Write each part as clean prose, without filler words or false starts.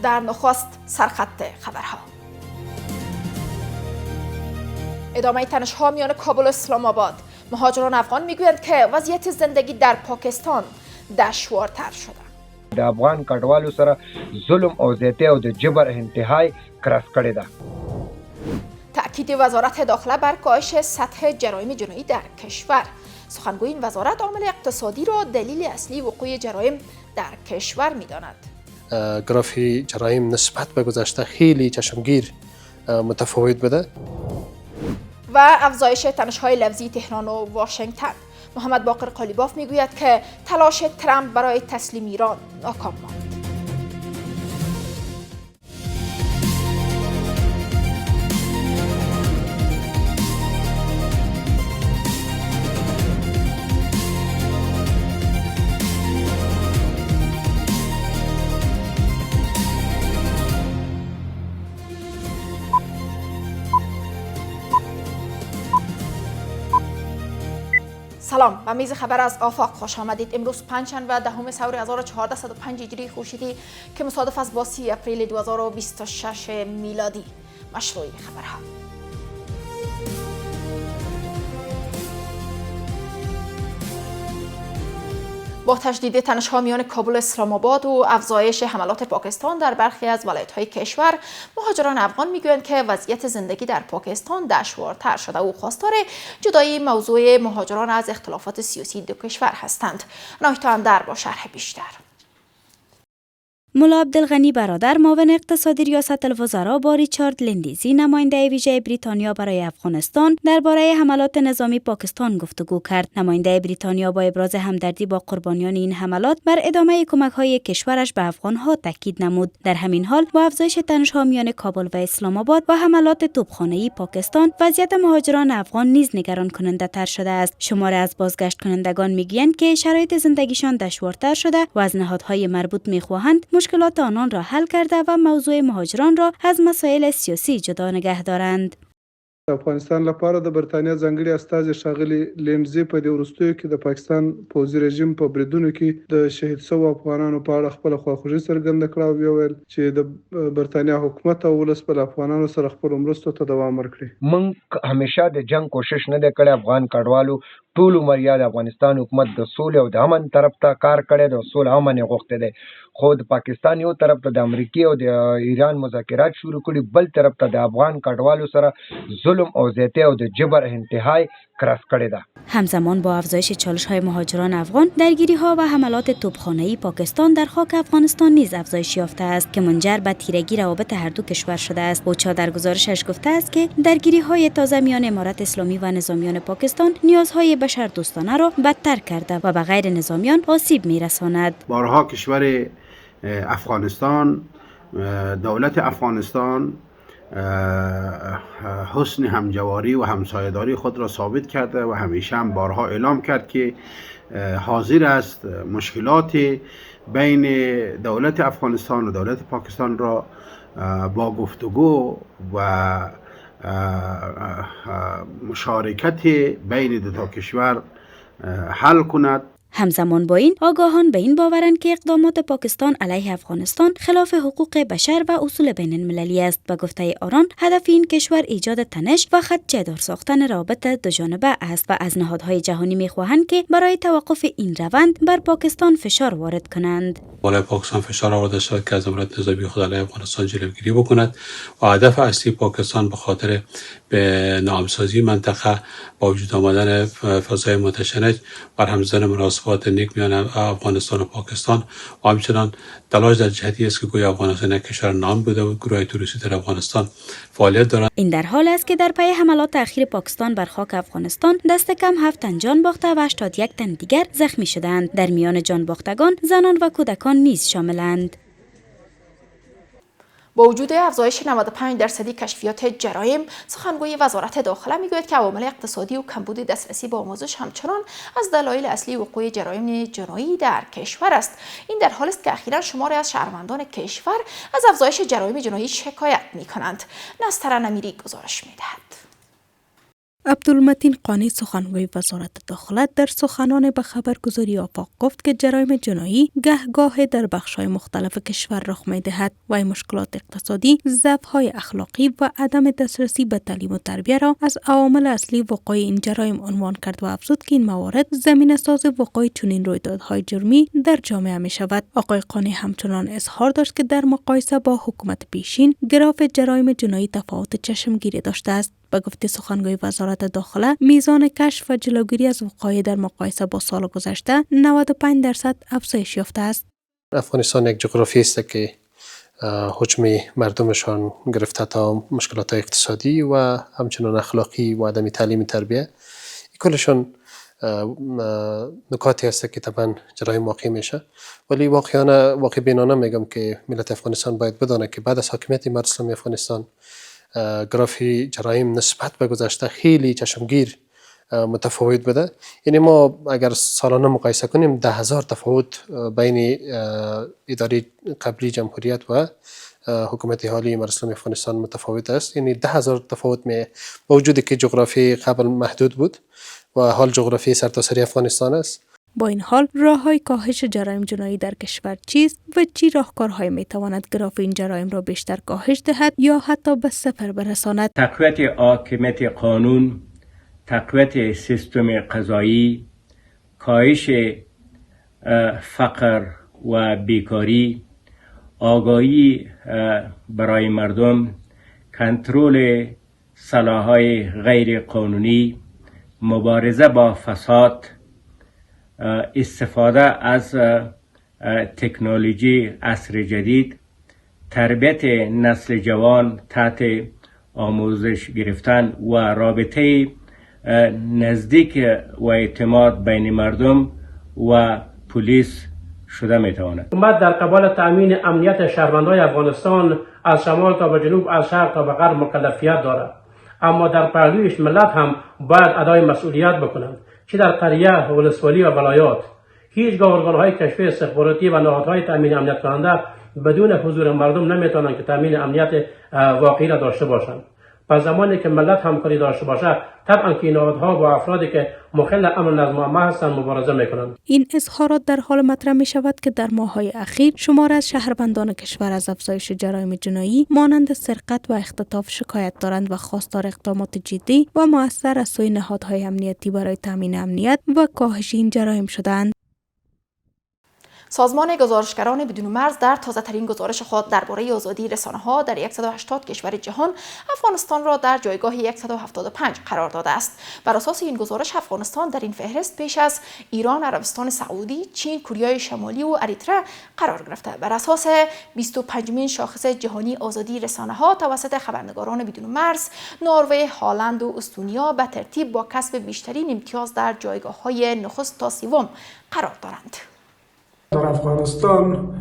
در نخست سرخط خبرها. ادامه تنش‌ها میان کابل و اسلام آباد. مهاجران افغان میگویند که وضعیت زندگی در پاکستان دشوارتر شده. د افغان کډوالو سره ظلم او زیاتی او د جبر انتهای کراس کړی ده. تأکید وزارت داخله بر کاهش سطح جرایم جنایی در کشور. سخنگوی این وزارت عامل اقتصادی را دلیل اصلی وقوع جرایم در کشور می‌داند. گراف جرایم نسبت به گذشته خیلی چشمگیر متفاوت بوده. و افزایش تنش‌های لفظی تهران و واشنگتن. محمد باقر قالیباف میگوید که تلاش ترامپ برای تسلیم ایران ناکام ماند. سلام، به میز خبر از آفاق خوش آمدید. امروز پنجشنبه دهم سور 1405 هجری خورشیدی که مصادف است با 30 اپریل 2026 میلادی. مشروع خبرها. با تشدید تنش‌ها میان کابل و اسلام آباد و افزایش حملات پاکستان در برخی از ولایت‌های کشور، مهاجران افغان میگویند که وضعیت زندگی در پاکستان دشوارتر شده و خواستار جدایی موضوع مهاجران از اختلافات سیاسی دو کشور هستند. ناهیتا اندر با شرح بیشتر. ملا عبدالغنی برادر معاون اقتصادی ریاست الوزراء با ریچارد لندیزی نماینده ویژه بریتانیا برای افغانستان درباره حملات نظامی پاکستان گفتگو کرد. نماینده بریتانیا با ابراز همدردی با قربانیان این حملات بر ادامه کمک‌های کشورش به افغان‌ها تاکید نمود. در همین حال با افزایش تنش‌ها میان کابل و اسلام آباد و حملات توپخانه‌ای پاکستان، وضعیت مهاجران افغان نیز نگران کننده تر شده است. شماری از بازگشت کنندگان میگویند که شرایط زندگیشان دشوارتر شده و از نهادهای مربوط می‌خواهند مشکلات آنان را حل کرده و موضوع مهاجران را از مسائل سیاسی جدا نگه دارند. افغانستان لپاره د برتانیا ځانګړي استازي ښاغلي لینډزي په دې وروستیو کې د پاکستان پوځي رژیم په بریدونو کې د شهید شوو افغانانو په اړه خپله خواخوږي څرګنده کړه او ویل چې د برتانیا حکومت او ولس په افغانانو سره خپلو مرستو ته دوام ورکړي. موږ همیشه د جنگ کوشش نه دی کړی. افغان کډوالو ټول عمر یا د افغانستان حکومت د سولې او د امن طرف ته کار کړی دی، سوله امن یې غوښتی دی. خو د پاکستان یو طرف ته د امریکې او د ایران مذاکرات شروع کړي، بل طرف ته د افغان کډوالو سره ظلم او زیاتی او د جبر انتهای کراس کړی ده. همزمان با افزایش چالش‌های مهاجران افغان، درگیری‌ها و حملات توپخانه‌ای پاکستان در خاک افغانستان نیز افزایش یافته است که منجر به تیرگی روابط هر دو کشور شده است. اوچا در گزارشش گفته است که درگیری‌های تازه میان امارت اسلامی و نظامیان پاکستان نیازهای بشردوستانه را بدتر کرده و به غیر نظامیان آسیب می‌رساند. بارها کشور افغانستان، دولت افغانستان حسن همجواری و همسایه‌داری خود را ثابت کرده و همیشه هم بارها اعلام کرد که حاضر است مشکلات بین دولت افغانستان و دولت پاکستان را با گفتگو و مشارکت بین دو تا کشور حل کند. همزمان با این، آگاهان به این باورند که اقدامات پاکستان علیه افغانستان خلاف حقوق بشر و اصول بین المللی است. به گفته آنان، هدف این کشور ایجاد تنش و خدشه‌دار ساختن روابط دو جانبه است و از نهادهای جهانی می‌خواهند که برای توقف این روند بر پاکستان فشار وارد کنند. بالای پاکستان فشار آورده شد که از عملیات نظامی خود علیه افغانستان جلوگیری بکند و هدف اصلی پاکستان به خاطر به نامسازی منطقه با وجود آمدن فضای متشنج بر همزن مناسبات نیک میان افغانستان و پاکستان و همچنان تلاش در جهتی است که گویا افغانستان یک کشور نام بوده و گروه توریستی در افغانستان فعالیت دارند. این در حال است که در پی حملات اخیر پاکستان بر خاک افغانستان دست کم 7 تن جان باخته و 81 تن دیگر زخمی شدند. در میان جان باختگان زنان و کودکان نیز شاملند. با وجود افزایش 95% کشفیات جرایم، سخنگوی وزارت داخله میگوید که عوامل اقتصادی و کمبود دسترسی به آموزش همچنان از دلایل اصلی وقوع جرایم جنایی در کشور است. این در حالی است که اخیراً شماری از شهروندان کشور از افزایش جرایم جنایی شکایت می‌کنند. نسترن امیری گزارش می‌دهد. عبدالمتین قانی سخنگوی وزارت داخله در سخنان به خبرگزاری آفاق گفت که جرایم جنایی گهگاه در بخش‌های مختلف کشور رخ می‌دهد و این مشکلات اقتصادی، ضعف‌های اخلاقی و عدم دسترسی به تعلیم و تربیت را از عوامل اصلی وقوع این جرایم عنوان کرد و افزود که این موارد زمینه‌ساز وقوع چنین رویدادهای جرمی در جامعه می‌شود. آقای قانی همچنان اظهار داشت که در مقایسه با حکومت پیشین گراف جرایم جنایی تفاوت چشمگیری داشته است. به گفته سخنگوی وزارت داخله، میزان کشف و جلوگیری از وقایع در مقایسه با سال گذشته 95% افزایش یافته است. افغانستان یک جغرافی است که حجم مردمشان گرفته تا مشکلات اقتصادی و همچنان اخلاقی و عدم تعلیم تربیه، کلشان نکاتی هست که طبعا جرایم واقع میشه. ولی واقع بینانه میگم که ملت افغانستان باید بدانه که بعد از حاکمیت امارت اسلامی افغانستان گراف جرایم نسبت به گذشته خیلی چشمگیر متفاوت بوده. یعنی ما اگر سالانه مقایسه کنیم 10,000 تفاوت بین اداره قبلی جمهوریت و حکومت حالی امارت اسلامی افغانستان متفاوت است. یعنی 10,000 تفاوت با وجودی که جغرافی قبل محدود بود و حال جغرافی سرتاسری افغانستان است. با این حال راه‌های کاهش جرایم جنایی در کشور چیست و چی راهکارهایی میتواند گراف این جرایم را بیشتر کاهش دهد یا حتی به صفر برساند؟ تقویت حاکمیت قانون، تقویت سیستم قضایی، کاهش فقر و بیکاری، آگاهی برای مردم، کنترل سلاح‌های غیر قانونی، مبارزه با فساد، استفاده از تکنولوژی عصر جدید، تربیت نسل جوان تحت آموزش گرفتن و رابطه نزدیک و اعتماد بین مردم و پلیس شده میتواند. حکومت در قبال تأمین امنیت شهروندان افغانستان از شمال تا به جنوب، از شرق تا به غرب مکلفیت دارد، اما در پهلویش ملت هم باید ادای مسئولیت بکنند. چه در قریه، ولسوالی و ولایات، هیچگاه ارگان‌های کشفی استخباراتی و نهادهای تأمین امنیت کننده بدون حضور مردم نمیتوانند که تأمین امنیت واقعی را داشته باشند. پس زمانی که ملت همکاری داشته باشه، طبعا که نهادها با افرادی که مخل امن نظم عامه هستند مبارزه میکنند. این اظهارات در حال مطرح می شود که در ماه‌های اخیر شمار از شهروندان کشور از افزایش جرایم جنایی مانند سرقت و اختطاف شکایت دارند و خواستار اقدامات جدی و مؤثر از سوی نهادهای امنیتی برای تامین امنیت و کاهش این جرایم شدند. سازمان گزارشگران بدون مرز در تازه‌ترین گزارش خود درباره آزادی رسانه‌ها در 180 کشور جهان افغانستان را در جایگاه 175 قرار داده است. بر اساس این گزارش افغانستان در این فهرست پیش از ایران، عربستان سعودی، چین، کره شمالی و اریتره قرار گرفته. بر اساس 25مین شاخص جهانی آزادی رسانه‌ها توسط خبرنگاران بدون مرز، نروژ، هلند و استونیا به ترتیب با کسب بیشترین امتیاز در جایگاه‌های نخست تا سوم قرار دارند. در افغانستان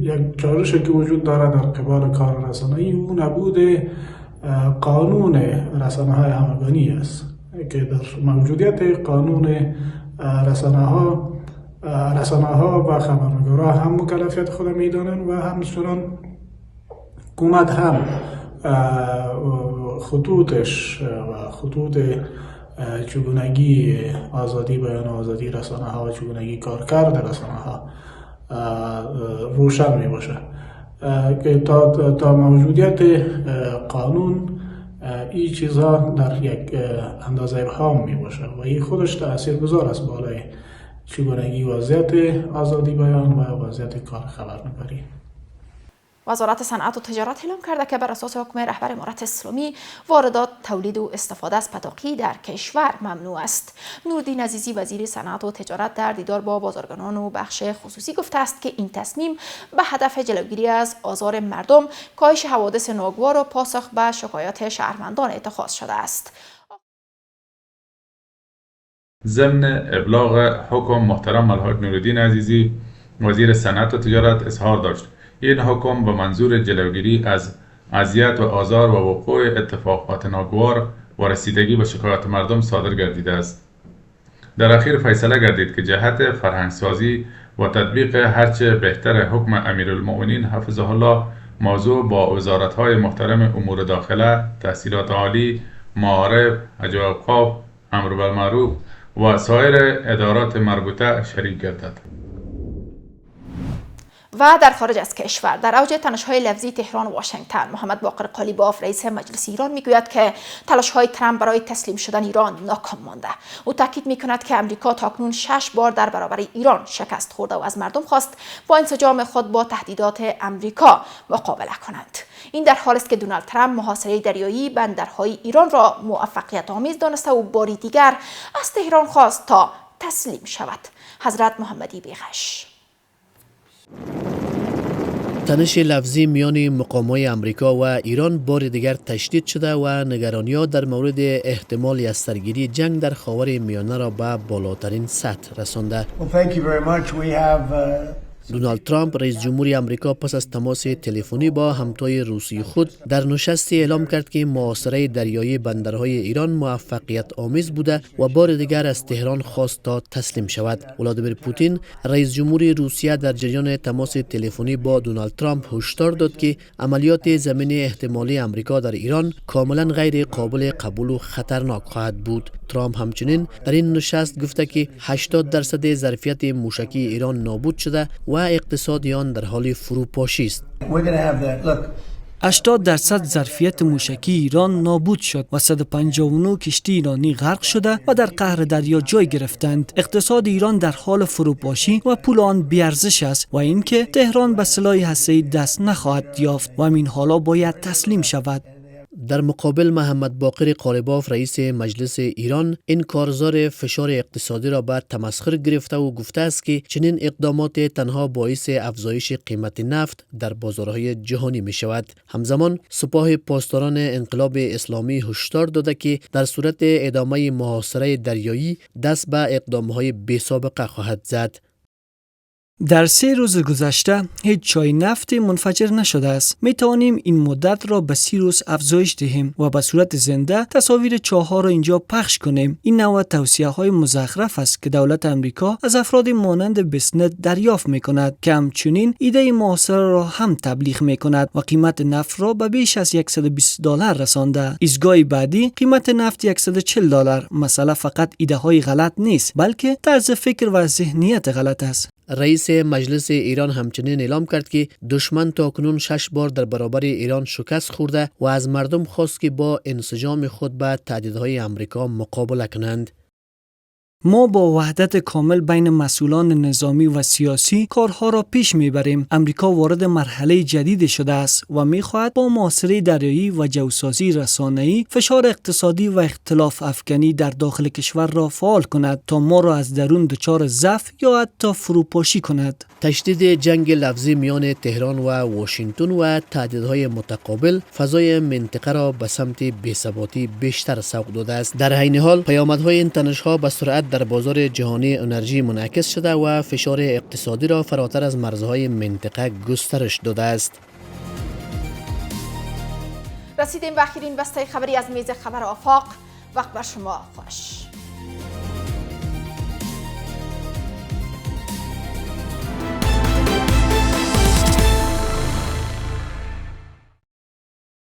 یک چالشی که وجود دارد در قبال کار رسانه‌ای او نبود قانون رسانه‌های همگانی است که در موجودیت قانون رسانه‌ها و خبرنگارها هم مکلفیت خود می‌دانند و همچنان حکومت هم خطوطش و خطوط چگونگی آزادی بیان و آزادی رسانه‌ها و چگونگی کارکرد رسانه‌ها روشن می باشه که تا موجودیت قانون این چیزها در یک اندازه ابهام می باشه و این خودش تاثیرگذار است بالای چگونگی وضعیت آزادی بیان و وضعیت کار خبرنگاری. وزارت صنعت و تجارت اعلام کرده که بر اساس حکم رهبر امارت اسلامی واردات، تولید و استفاده از پتاقی در کشور ممنوع است. نوردین عزیزی وزیر صنعت و تجارت در دیدار با بازرگانان و بخش خصوصی گفته است که این تصمیم به هدف جلوگیری از آزار مردم، کاهش حوادث ناگوار و پاسخ به شکایات شهروندان اتخاذ شده است. ضمن ابلاغ حکم محترم الحاج نوردین عزیزی وزیر صنعت و تجارت اظهار داشت این حکم به منظور جلوگیری از اذیت و آزار و وقوع اتفاقات ناگوار و رسیدگی به شکایات مردم صادر گردیده است. در اخیر فیصله گردید که جهت فرهنگسازی و تطبیق هرچه بهتر حکم امیرالمؤمنین حفظه الله موضوع با وزارت‌های محترم امور داخله، تحصیلات عالی معارف، حج و اوقاف، امر بالمعروف و سایر ادارات مربوطه شریک گردد. و در خارج از کشور در اوج تنش‌های لفظی تهران و واشنگتن، محمد باقر قالیباف رئیس مجلس ایران میگوید که تلاش‌های ترامپ برای تسلیم شدن ایران ناکام مانده. او تاکید میکند که امریکا تاکنون 6 بار در برابر ایران شکست خورده و از مردم خواست با انسجام خود با تهدیدات امریکا مقابله کنند. این در حالی است که دونالد ترامپ محاصره دریایی بندرهای ایران را موفقیت آمیز دانسته و باری دیگر از تهران خواست تا تسلیم شود. حضرت محمدی بیغش. تنش لفظی میان مقامات امریکا و ایران بار دیگر تشدید شده و نگرانی‌ها در مورد احتمال از سرگیری جنگ در خاور میانه را به بالاترین سطح رسانده. دونالد ترامپ رئیس جمهوری امریکا پس از تماس تلفنی با همتای روسی خود در نشستی اعلام کرد که محاصره دریایی بندرهای ایران موفقیت آمیز بوده و بار دیگر از تهران خواست تا تسلیم شود. ولادیمیر پوتین رئیس جمهوری روسیه در جریان تماس تلفنی با دونالد ترامپ هشدار داد که عملیات زمینی احتمالی امریکا در ایران کاملا غیر قابل قبول و خطرناک خواهد بود. ترامپ همچنین در این نشست گفته که 80% ظرفیت موشکی ایران نابود شده و اقتصاد آن در حال فروپاشی است. 80% ظرفیت موشکی ایران نابود شد و 159 کشتی ایرانی غرق شده و در قعر دریا جای گرفتند. اقتصاد ایران در حال فروپاشی و پول آن بی‌ارزش است و اینکه تهران به سلاح هسته‌ای دست نخواهد یافت و همین حالا باید تسلیم شود. در مقابل محمد باقر قالیباف رئیس مجلس ایران این کارزار فشار اقتصادی را به تمسخر گرفته و گفته است که چنین اقدامات تنها باعث افزایش قیمت نفت در بازارهای جهانی می شود. همزمان سپاه پاسداران انقلاب اسلامی هشدار داده که در صورت ادامه محاصره دریایی دست به اقدامهای بی‌سابقه خواهد زد. در 3 روز گذشته هیچ چای نفت منفجر نشده است. می توانیم این مدت را به 30 روز افزایش دهیم و به صورت زنده تصاویر چاه‌ها را اینجا پخش کنیم. این نوع توصیه‌های مزخرف است که دولت امریکا از افراد مانند بسنت دریافت می کند که همچنین ایده محاصره را هم تبلیغ می کند و قیمت نفت را به بیش از $120 رسانده. ایستگاه بعدی قیمت نفت $140. مسئله فقط ایده های غلط نیست بلکه طرز فکر و ذهنیت غلط است. رئیس مجلس ایران همچنین اعلام کرد که دشمن تاکنون 6 بار در برابر ایران شکست خورده و از مردم خواست که با انسجام خود به تهدیدهای امریکا مقابله کنند. ما با وحدت کامل بین مسئولان نظامی و سیاسی کارها را پیش میبریم. امریکا وارد مرحله جدید شده است و میخواهد با محاصره دریایی و جاسوسی رسانه‌ای فشار اقتصادی و اختلاف افکنی در داخل کشور را فعال کند تا ما را از درون دچار ضعف یا حتی فروپاشی کند. تشدید جنگ لفظی میان تهران و واشنگتن و تهدیدهای متقابل فضای منطقه را به سمت بی‌ثباتی بیشتر سوق داده است. در عین حال پیامدهای این تنش‌ها به سرعت در بازار جهانی انرژی منعکس شده و فشار اقتصادی را فراتر از مرزهای منطقه گسترش داده است. رسیدیم به آخرین بسته خبری از میز خبر آفاق. وقت بر شما خوش.